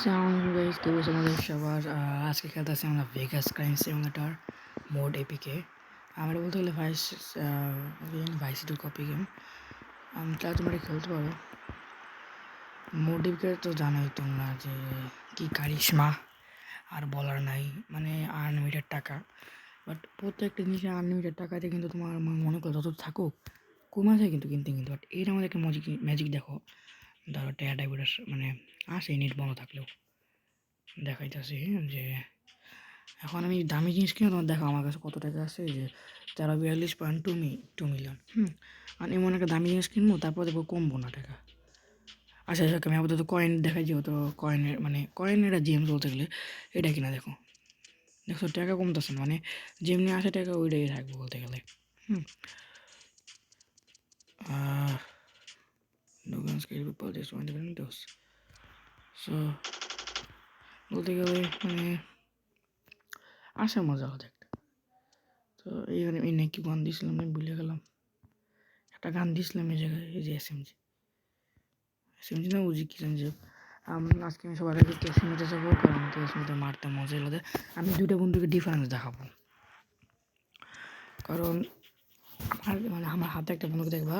সালামালাইকুম গাইস, কি অবস্থা আমাদের সবার? আজকে খেলতেছি আমরা Vegas crime simulator mod APK. আমরা বলতে গেলে ভাইসিটির কপি গেম। তাহলে তোমরা খেলতে পারো। মোড এপিকে তো জানোই তোমরা যে কি কারিশমা, আর বলার নাই, মানে আনলিমিটেড টাকা। বাট প্রত্যেকটা জিনিসে আনলিমিটেড টাকাতে কিন্তু তোমার মনে করো যত থাকুক কমে যায় কিন্তু কিন্তু বাট এর আমাদের একটা ম্যাজিক দেখো। ধরো ডাইভার্টাস মানে আসে নেট বন্ধ থাকলেও দেখাইতেছি যে এখন আমি দামি জিনিস কিনে তোমার দেখো আমার কাছে কত টাকা আছে, যে 43.2 মিলিয়ন। আর এমন একটা দামি জিনিস কিনবো, তারপর দেখবো কমবো না টাকা। আচ্ছা আচ্ছা, আমি আপাতত কয়েন দেখাই, যেহেতু কয়েনের মানে কয়েনের একটা জেম বলতে গেলে এটা কিনা দেখো, দেখো টাকা কমতেছে না, মানে যেমনি আসে টাকা ওইটাই থাকবো বলতে গেলে। সো বলতে গেলে মানে আসে মজা হতো একটা। তো এইখানে এই নাকি গান দিয়েছিলাম, আমি ভুলে গেলাম একটা গান দিয়েছিলাম এই জায়গায়, এই যে এসএমজি না উজি কি জানি। আজকে আমি সবার আগে ক্যাসিমিতে যাবো, কারণ ক্যাসিমিতে মারতে মজা লাগে। আমি দুইটা বন্ধুকে ডিফারেন্স দেখাবো, কারণ আমার হাতে একটা বন্ধুকে দেখবা।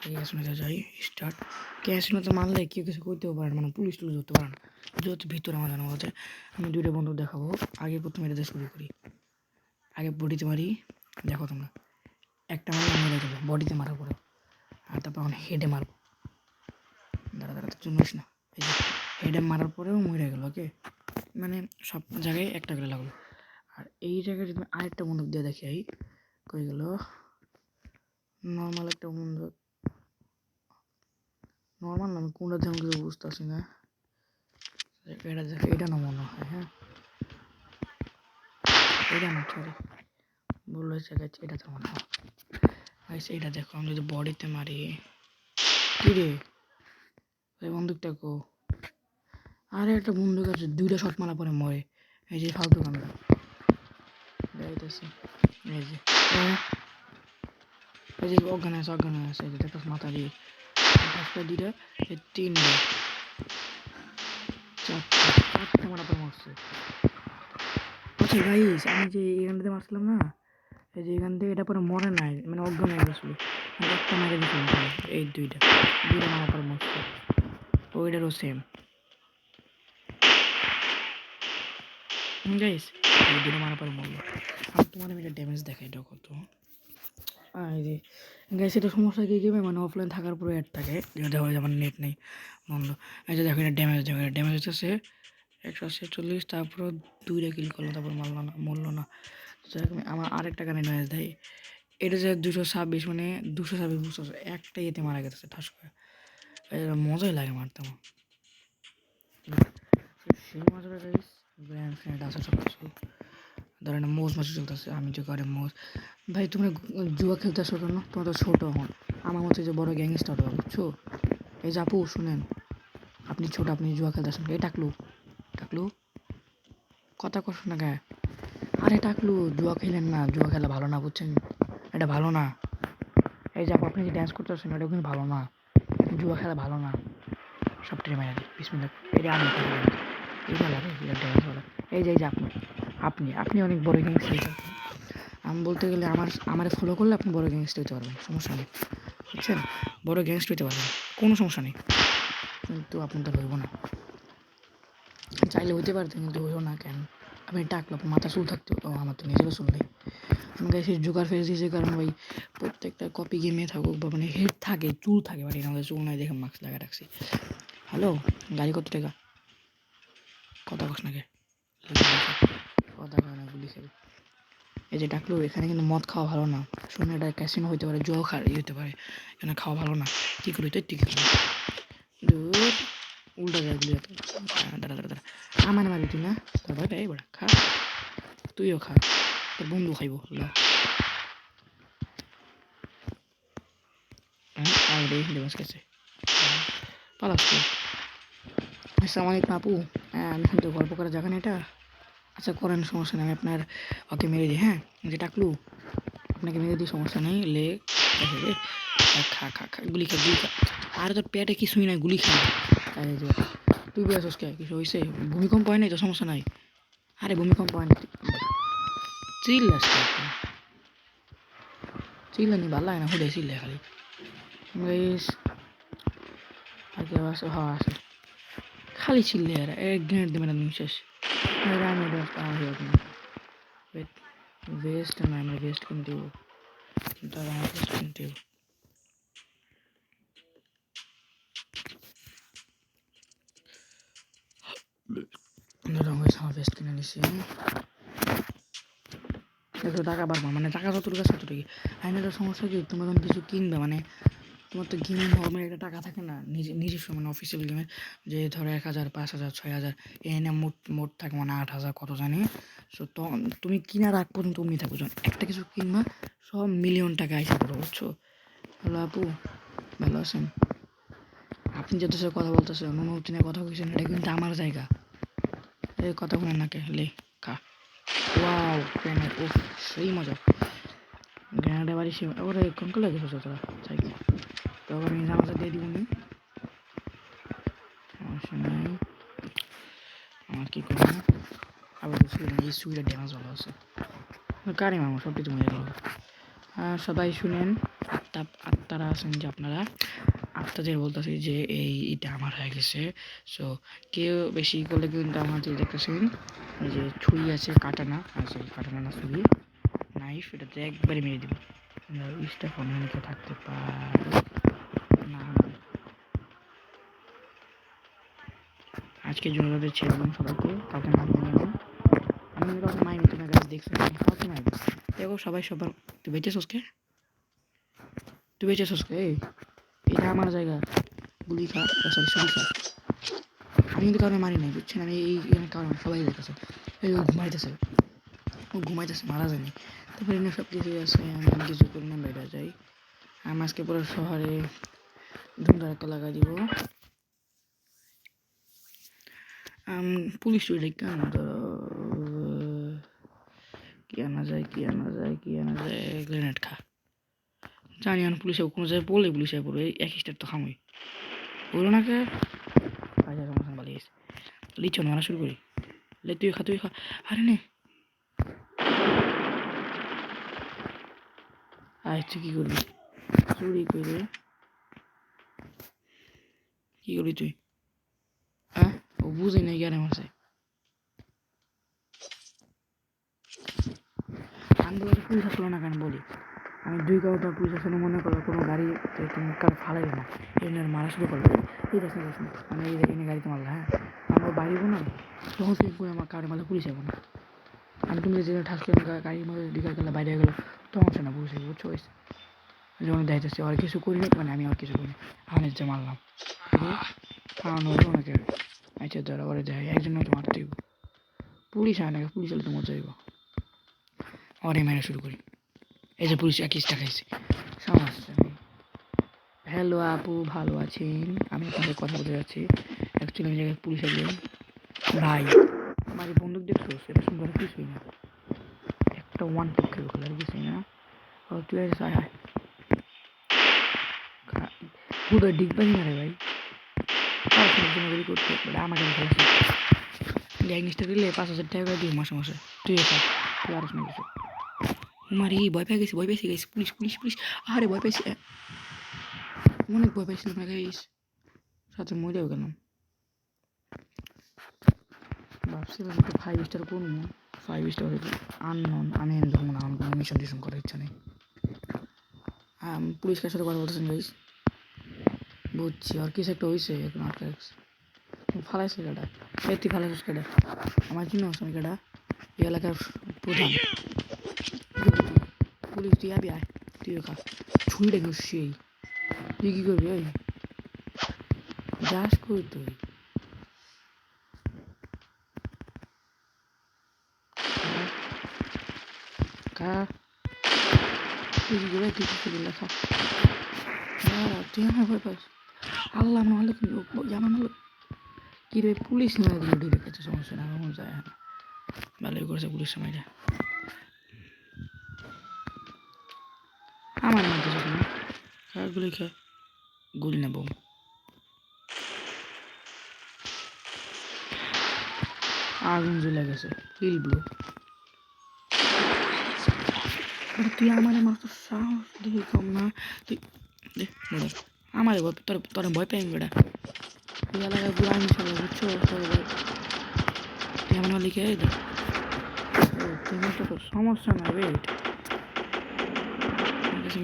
আগে ক্যাসিমিতে যাই, স্টার্ট। ক্যাসিমিতে মারলে কেউ কিছু করতেও পারে না, মানে পুলিশ টুলিশ ধরতে পারে না, যেহেতু ভিতরে আমার জানা আছে। আমি দুইটা বন্ধু দেখাবো। আগে প্রথমে এটাতে শুরু করি। আগে বডিতে মারি, দেখো তোমরা একটা মেরে দেবো বডিতে মারার পরে, আর তারপর এখন হেডে মারবো। দাঁড়া চুনিস না, এই যে হেডে মারার পরেও মরে গেল। ওকে, মানে সব জায়গায় একটা করে লাগলো। আর এই জায়গায় যদি আরেকটা বন্দুক দিয়ে দেখি, এই কই গেল নর্মাল একটা বন্দুক। নর্মাল না, আমি কোনটা যেমন কিছু বুঝতেছি না। এটা দেখো, এটা না মনে হয়। হ্যাঁ, এটা না, সরি ভুল হয়েছে, এটা তো মনে হয়। এইটা দেখো, আমি যদি বডিতে মারি, কি রে এই বন্দুকটা কো? আরে একটা বন্দুক আছে, দুইটা শট মারা পরে মরে। এই যে ফালতু কামড়া দেখাইতেছি, এই যে এই যে অজ্ঞান আছে, এই যে দেখো মাথা দিয়ে একটা দুইটা তিনটা চারটা মারা পরে মরছে। আচ্ছা গাইস, আমি যে এখানটাতে মারছিলাম না, এই যে এখান থেকে এটা পরে মরে নাই, মানে অজ্ঞান হয়ে গেছিল। একটা মেরে দিচ্ছিলাম, এই দুইটা মারা পরে মরছে। ওইটারও সেম গাইস, এই দুটো মারা পরে মরলো। আর তোমার আমি এটা ড্যামেজ দেখাই, এটা কত। এই যে গাইস, এটা সমস্যা কী গেমে, মানে অফলাইন থাকার পরে অ্যাড থাকে, যেটা হয় আমার নেট নেই বন্ধ। এই যে দেখো, এটা ড্যামেজ হচ্ছে 146, তারপর দুইটা কিল করলো, তারপর মরলো না। আমার আরেকটা গানে নয়েজ দেয়, এটা যে 226, মানে 226 বুঝতে একটা ইয়েতে মারা গেছে ঠাস করে। মজাই লাগে মারতে আমার। সেই মজাটা গাইস গ্র্যান্ড ফ্রেন্ড আছে সব কিছু। ধরেন না মোজ মাছ চলতেছে, আমি যে করে মোজ। ভাই তোমরা জুয়া খেলতে আসো কেন? তোমরা তো ছোটো হন, আমার মতো যে বড় গ্যাং স্টার্ট হবে, বুঝছো? এই যে আপু শুনেন, আপনি ছোট, আপনি জুয়া খেলতে আসেন। এই টাকলু কথা কস না গায়ে। আরে টাকলু, জুয়া খেলেন না, জুয়া খেলা ভালো না, বুঝছেন? এটা ভালো না। এই যে আপনি যে ড্যান্স করতে আসেন, এটা কিন্তু ভালো না। জুয়া খেলা ভালো না। সব ট্রে মেরে দিই বিসমিল্লাহ। এটা আমি এটা লাগে, এটা ড্যান্স বলে। এই যে আপনি অনেক বড় গ্যাংস্টার। আমি বলতে গেলে আমার ফলো করলে আপনি বড় গ্যাংস্টার হতে পারবেন, সমস্যা নেই, বুঝছেন? বড় গ্যাংস্টার হতে পারবেন, কোনো সমস্যা নেই। কিন্তু আপনাদের হইব না, চাইলে হইতে পারতেন কিন্তু হইব না। কেন? আপনি টাকলো মাথা চুল থাকতো, আমার তো নিজেরও চুল নেই। আমি গাইছি জোকার ফেস দিয়েছে, কারণ ভাই প্রত্যেকটা কপি গেমে থাকুক বা মানে হেড থাকে, চুল থাকে, বাট আমাদের চুল নাই দেখে মাস্ক লাগা রাখছি। হ্যালো, গাড়ি কত টাকা? কথা কস নাকি? কথা কয় না, গুলি খাবি। এই যে ডাকলো, এখানে কিন্তু মদ খাওয়া ভালো না। শুনে এটা ক্যাসিনো হইতে পারে, জুয়াও হইতে পারে, এখানে খাওয়া ভালো না। কী করি তুই টিকিট দূর উল্টা যায় গুলি। দাঁড়া আমার মারি তুই না, তোর ভাই এই বড়া খা, তুইও খা, তোর বন্ধু খাইব। রে লেবাস গেছে পালাস। আসসালামু আলাইকুম আপু। হ্যাঁ, আমি কিন্তু গল্প করার জায়গা না এটা। আচ্ছা করেন, সমস্যা নেই, আমি আপনার ওকে মেরে দিই। হ্যাঁ, যে টাকলু আপনাকে মেরে দিই, সমস্যা নেই। লে খা গুলি খা। আর তোর পেটে কিছুই নাই, গুলি খা। তুই বলেছিস কে কিছু হয়েছে? ভূমিকম্প হয় নাই তো, সমস্যা নাই। আরে ভূমিকম্প হয় না, চিল্লাস চিল্লানি ভালো লাগে না, হুদাই চিল্লাই খালি। গাইস আর কেউ আছে? হ্যাঁ আছে, খালি চিল্লে আর এক গ্রেনেড দেবে না তুমি শেষ। আমি वेस्ट ना मैं वेस्ट करते हो তারা वेस्ट करते हो ধরো আমি সামা वेस्ट কিনে নিছি। একটু টাকা পারবো মানে টাকা যতটুকু আছে ততটুকু। আইনের সমস্যা কি, তুমি যখন কিছু কিনবে মানে তোমার তো গেমিং হবের একটা টাকা থাকে না নিজস্ব, মানে অফিসিয়াল গেমের, যে ধরো 1000 5000 6000 এনে মোট মোট থাকে মানে 8000 কত জানি। সো তখন তুমি কিনার আগ পর্যন্ত অমনি থাকো, যখন একটা কিছু কিনবা সব মিলিয়ন টাকা আইসা পড়ো, বুঝছো? হ্যালো আপু, ভালো আছেন? আপনি যত সাথে কথা বলতেছেন অনুমতি নিয়ে কথা বলছেন, এটা কিন্তু আমার জায়গা। এই কথা বলেন না কে লে খা। ওয়াও গ্রেনেড, ও সেই মজা। গ্রেনেডে বাড়ি সে ওরে কঙ্কল লাগে তোরা চাই তখন আমি জামাটা দিয়ে দিব নি, সমস্যা নাই। আমার কি করবো আবার এই সুইটা ড্যামেজ ভালো আছে কারি মামা সব কিছু মজা গেল। সবাই শুনেন, আত্মারা আছেন যে আপনারা, আত্মাদের বলতেছি যে এইটা আমার হয়ে গেছে। সো কেউ বেশি করলে কিন্তু আমাদের দেখতেছেন যে ছুরি আছে, কাটানা আছে, কাটানা না ছুরি নাইফ, এটাতে একবারে মেরে দিব। স্টাফ অনেক থাকতে পারে না। আজকের জন্য তাদের ছেড়ে দিন সবাইকে, কাউকে মারিয়ে নেবেন। আমি কাউকে মাইনি, তোমার গাছ দেখছেন কাউকে মারবে দেখো সবাই সবার। তুই বেঁচে সোসকে, তুই বেঁচে সোসকে, এটা আমার জায়গা। গুলি খা, সরি সরি খা। আমি কিন্তু কারণে মারি নাই, বুঝছেন? আমি এই কারণ সবাই দেখতেছে, এই ও ঘুমাইতেছে, ও ঘুমাইতেছে, মারা যায়নি। তারপরে এনে সব কিছুই আছে, আমি কিছু করি না, বাইরে যাই। আমি আজকে পুরো শহরে ধুমধারাক্কা লাগাই দিব। পুলিশ চুরি কেন কি আনা যায়, কি আনা যায়, কি আনা যায়? গ্রেনেড খা। জানি আমি পুলিশে কোনো জায়গায় বলে পুলিশে পড়বে, এক স্টার তো খামই বলো না কে। আচ্ছা সমস্যা পালিয়ে গেছে, লিচ্ছ মারা শুরু করি। লে তুই খা, তুই খা। আরে নে তুই কী করবি? চুরি করে কী করবি তুই? হ্যাঁ ও বুঝি নাই জ্ঞানে মারছে। আমি তো পুলিশ আসলো না কেন বলি, আমি দুই কাউটা পুলিশ আসলে মনে করো কোনো গাড়ি তুমি কারো ফালাই না, এনে মারা শুরু করবে। এই দেখুন দেখুন মানে এই এনে গাড়িতে মারলো, হ্যাঁ আমরা বাড়িব না, তখন তুই আমার কারে মারলে পুলিশ যাবো না। আমি তুমি যে ঠাস করে গাড়ির মধ্যে দিকে গেলে বাইরে গেলো, তখন সে না পুলিশ যাবো, বুঝছো? যখন দেখতেছি আর কিছু করিনি, মানে আমি আর কিছু করিনি, আমি যে মারলাম খাওয়ানো হলো ওনাকে। আচ্ছা ধরা ওরে দেয় একজন হয়তো মারতে হইব, পুলিশ হয় না, পুলিশ হলে তো মজা হইব। ওরে মেরে শুরু করি, এই যে পুলিশ একিসটা খাইছে সমস্যা নেই। হ্যালো আপু, ভালো আছেন? আমি আপনাদের কথা বলতে যাচ্ছি, অ্যাকচুয়ালি আমি জায়গায় পুলিশ আসবেন ভাই। আমার এই বন্দুক দেখছো, সেটা সুন্দর কিছুই না, একটা ওয়ান পক্ষের খেলার কিছুই না। তুই আয় আয় পুরো ডিগবাজি মারে ভাই, করতে আমাকে জিনিসটা দিলে 5000 টাকা করে দিই মাসে মাসে। তুই তুই আরো শুনে গেছো মারি, ভয় পেয়ে গেছি, ভয় পেয়েছি গেছি, পুলিশ পুলিশ পুলিশ। আরে ভয় পেয়েছি, অনেক ভয় পেয়েছিলাম না গাইস, সাথে মরেও গেলাম। ভাবছিলাম একটু 5 স্টার করবো, 5 স্টার হইলে আননোন, আমি ধরবো না, আমার কোনো মিশন টিশন করার ইচ্ছা নেই। পুলিশ কার সাথে কথা বলতেছেন গাইস? বুঝছি, আর কিছু একটা হয়েছে এখন আটকে রাখছে, ফালাইছে কেটা? তুই ফালাইছিস কেটা? আমার চিনি আমি কেটা? এই এলাকার প্রধান পুলিশ, তুই আবি আয়, তুই খা ছুঁড়ে ঘুষ সেই। তুই কী করবি ওই যাস কই তুই? খা, তুই কী করবি? তুই কী করবি লেখা? তুই আমার ভয় পাস? আল্লাহ নাহলে আমার নাহলে কী রে, পুলিশ নিয়ে দিল ডিরেক্ট, কাছে সমস্যা না, আমার যায় না, ভালোই করেছে পুলিশ সময়টা। আমার মাঝে না গুলি খা, গুলি না বোম। আগুন জ্বলে গেছে কিল ব্লো। তুই আমার মাত্র সাহস দেখি কম না তুই আমার তোর তোর ভয় পাই বেটা তুই এলাকায় পুরো আমি চলে বুঝছো তোর ভয় তুই আমার লিখে দে তুমি তো তোর সমস্যা না ওয়েট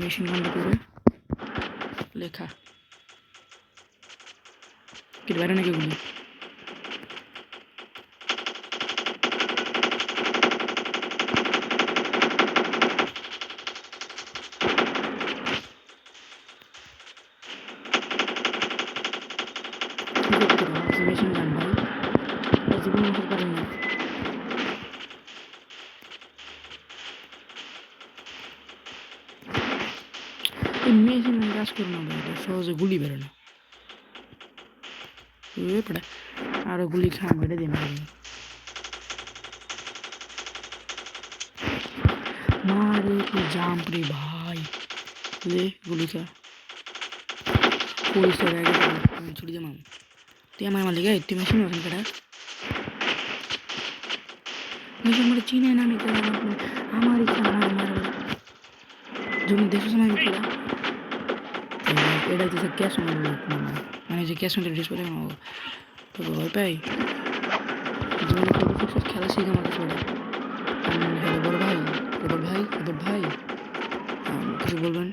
মেশিন বন্ধ করে লেখা কি বাইরে নাকি গুলি মেশিন গান ভাই জীবন মুখে পারেন না এই মেশিন কাজ করে না ভাই সহজে গুলি বেরো না পড়ে আরো গুলি খাম বেড়ে দিন मारे की जाम रे भाई ले गुली का पुलिस रह गया छुड़ी दे माम ते हमारे मालिक है इतनी मशीन वसन करा मुझे मेरे चीने ना निकला हमारी हमारे मार जो मैं देशों समय निकला एड़ा जैसे कैश में मैंने जो कैश में ड्रेस पहने ना वो तो भाई पाई जो मैंने कोई फिक्स खेला सीखा मार छोड़ा हेलो बड़ भाई কিছু বলবেন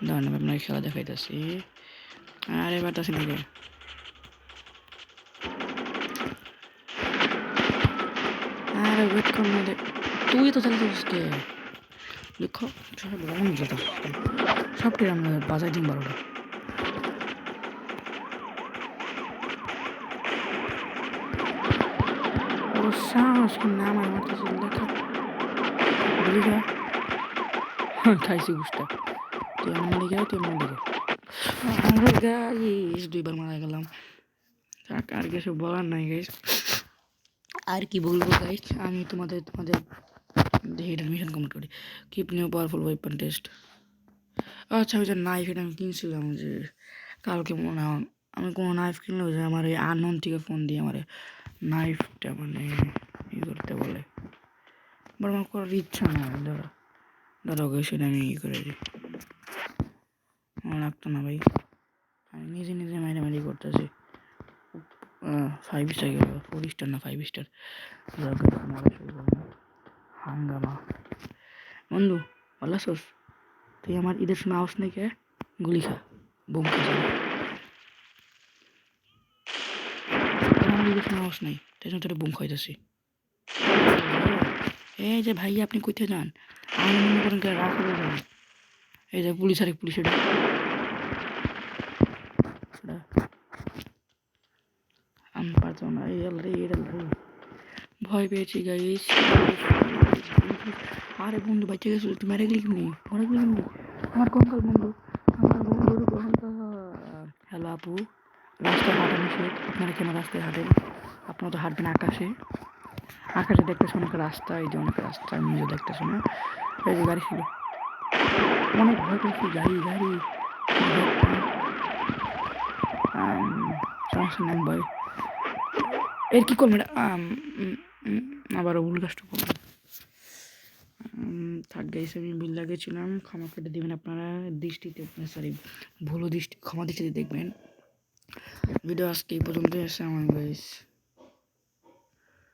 দাঁড়ান আমি আপনাকে খেলা দেখাইতেছি আরে বাতাসি নাকি আরে ওয়েট কর না তুই তো চালাচ্ছিস কে দেখো সব রং যেত সবটি আমরা বাজাই দিন 12টা ও সাহস না আমার মতো লেখা বুঝা খাইছি গুষ্টা তুই আমার দিকে তুই আমার দিকে আমার গাইস দুইবার মারা গেলাম আর কিছু বলার নাই গাইস আর কি বলবো গাইস আমি তোমাদের হেডার মিশন কমপ্লিট করি keep new powerful weapon test আচ্ছা ওই যে নাইফ এটা আমি কিনছিলাম যে কালকে মনে হয় আমি কোনো নাইফ কিনলে যে আমার এই আননোন থেকে ফোন দিয়ে আমার নাইফটা মানে ই করতে বলে বাট আমার করার ইচ্ছা নাই ধরো সেটা আমি ই করে দিই আমার লাগতো না ভাই আমি নিজে মারি করতেছি 5 স্টার গেল 4 স্টার না 5 স্টার হাঙ্গামা বন্ধু ভালো আছোস তুই আমার ঈদের সময় আওস নাকি গুলি খা বোম খা আমার ঈদের সময় আওস নাই তাই জন্য তোর বোম খাইতেছি এই যে ভাই আপনি কোথায় যান আমি মনে করেন রাস্তায় যান এই যে পুলিশ এটা আমি পারতাম না এই ভয় পেয়েছি গাইস আরে বন্ধু বাচ্চা গেছিল তুমি মেরে গেলি কেমনি আমার কঙ্কাল বন্ধু আমার বন্ধুর হ্যালো আপু রাস্তায় হাঁটা নিষেধ আপনারা কেন রাস্তায় হাঁটেন আপনারা তো হাঁটবেন আকাশে দেখতেছে অনেক রাস্তা এই যে অনেক রাস্তা আমি নিজে দেখতেছি না এই যে গাড়ি ছিল অনেক ভয় পেয়েছি গাড়ি সমস্যা নেই ভাই এর কি করবেন আবারও ভুল কাজটা করবেন থাক গাইস আমি ভুল লাগেছিলাম ক্ষমা করে দেবেন আপনারা ক্ষমা দৃষ্টিতে দেখবেন ভিডিও আজকে এই পর্যন্ত এসে আমার গাইস